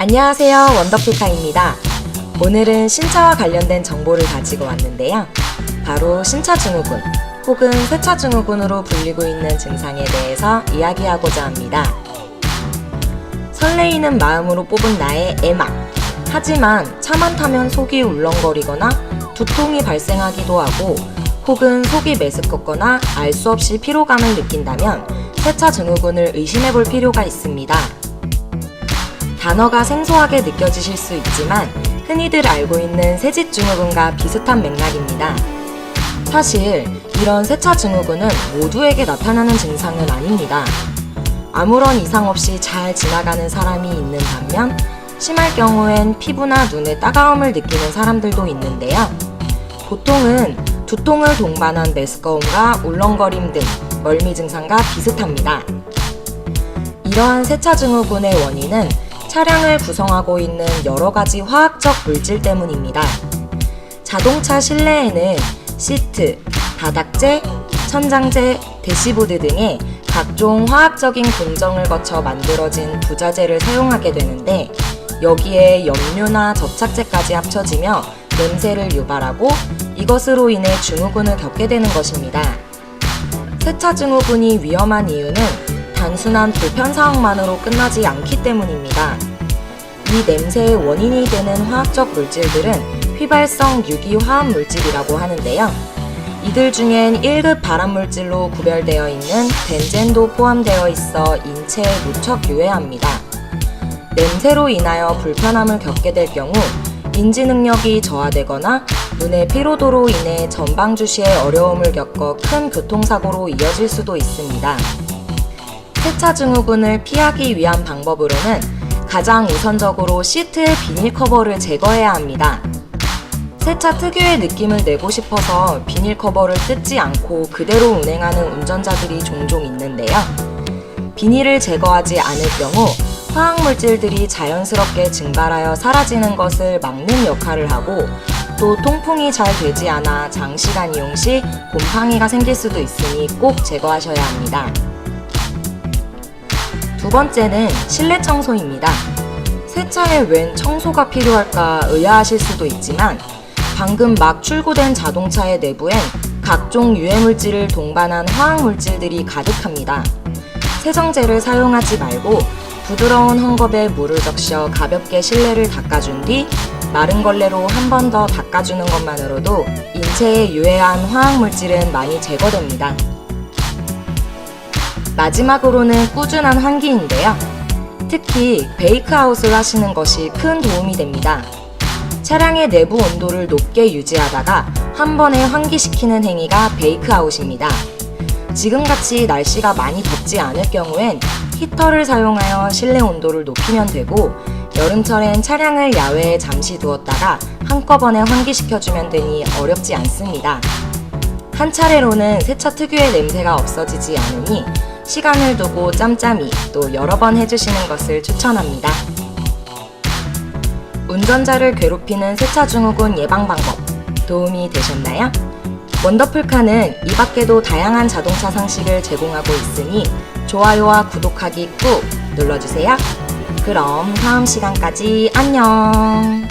안녕하세요, 원더풀카입니다. 오늘은 신차와 관련된 정보를 가지고 왔는데요. 바로 신차 증후군 혹은 세차 증후군으로 불리고 있는 증상에 대해서 이야기하고자 합니다. 설레이는 마음으로 뽑은 나의 애막. 하지만 차만 타면 속이 울렁거리거나 두통이 발생하기도 하고 혹은 속이 메스껍거나 알 수 없이 피로감을 느낀다면 세차 증후군을 의심해 볼 필요가 있습니다. 단어가 생소하게 느껴지실 수 있지만 흔히들 알고 있는 새집 증후군과 비슷한 맥락입니다. 사실 이런 세차 증후군은 모두에게 나타나는 증상은 아닙니다. 아무런 이상 없이 잘 지나가는 사람이 있는 반면 심할 경우엔 피부나 눈에 따가움을 느끼는 사람들도 있는데요. 보통은 두통을 동반한 메스꺼움과 울렁거림 등 멀미 증상과 비슷합니다. 이러한 세차 증후군의 원인은 차량을 구성하고 있는 여러 가지 화학적 물질 때문입니다. 자동차 실내에는 시트, 바닥재, 천장재, 대시보드 등의 각종 화학적인 공정을 거쳐 만들어진 부자재를 사용하게 되는데 여기에 염료나 접착제까지 합쳐지며 냄새를 유발하고 이것으로 인해 증후군을 겪게 되는 것입니다. 세차 증후군이 위험한 이유는 단순한 불편사항만으로 끝나지 않기 때문입니다. 이 냄새의 원인이 되는 화학적 물질들은 휘발성 유기화합물질이라고 하는데요. 이들 중엔 1급 발암물질로 구별되어 있는 벤젠도 포함되어 있어 인체에 무척 유해합니다. 냄새로 인하여 불편함을 겪게 될 경우 인지 능력이 저하되거나 눈의 피로도로 인해 전방 주시에 어려움을 겪어 큰 교통사고로 이어질 수도 있습니다. 세차 증후군을 피하기 위한 방법으로는 가장 우선적으로 시트의 비닐 커버를 제거해야 합니다. 세차 특유의 느낌을 내고 싶어서 비닐 커버를 뜯지 않고 그대로 운행하는 운전자들이 종종 있는데요. 비닐을 제거하지 않을 경우 화학물질들이 자연스럽게 증발하여 사라지는 것을 막는 역할을 하고 또 통풍이 잘 되지 않아 장시간 이용 시 곰팡이가 생길 수도 있으니 꼭 제거하셔야 합니다. 두 번째는 실내 청소입니다. 세차에 웬 청소가 필요할까 의아하실 수도 있지만 방금 막 출고된 자동차의 내부엔 각종 유해물질을 동반한 화학물질들이 가득합니다. 세정제를 사용하지 말고 부드러운 헝겊에 물을 적셔 가볍게 실내를 닦아준 뒤 마른 걸레로 한 번 더 닦아주는 것만으로도 인체에 유해한 화학물질은 많이 제거됩니다. 마지막으로는 꾸준한 환기인데요. 특히 베이크아웃을 하시는 것이 큰 도움이 됩니다. 차량의 내부 온도를 높게 유지하다가 한 번에 환기시키는 행위가 베이크아웃입니다. 지금같이 날씨가 많이 덥지 않을 경우엔 히터를 사용하여 실내 온도를 높이면 되고 여름철엔 차량을 야외에 잠시 두었다가 한꺼번에 환기시켜주면 되니 어렵지 않습니다. 한 차례로는 세차 특유의 냄새가 없어지지 않으니 시간을 두고 짬짬이 또 여러 번 해주시는 것을 추천합니다. 운전자를 괴롭히는 세차 증후군 예방 방법 도움이 되셨나요? 원더풀카는 이 밖에도 다양한 자동차 상식을 제공하고 있으니 좋아요와 구독하기 꾹 눌러주세요. 그럼 다음 시간까지 안녕!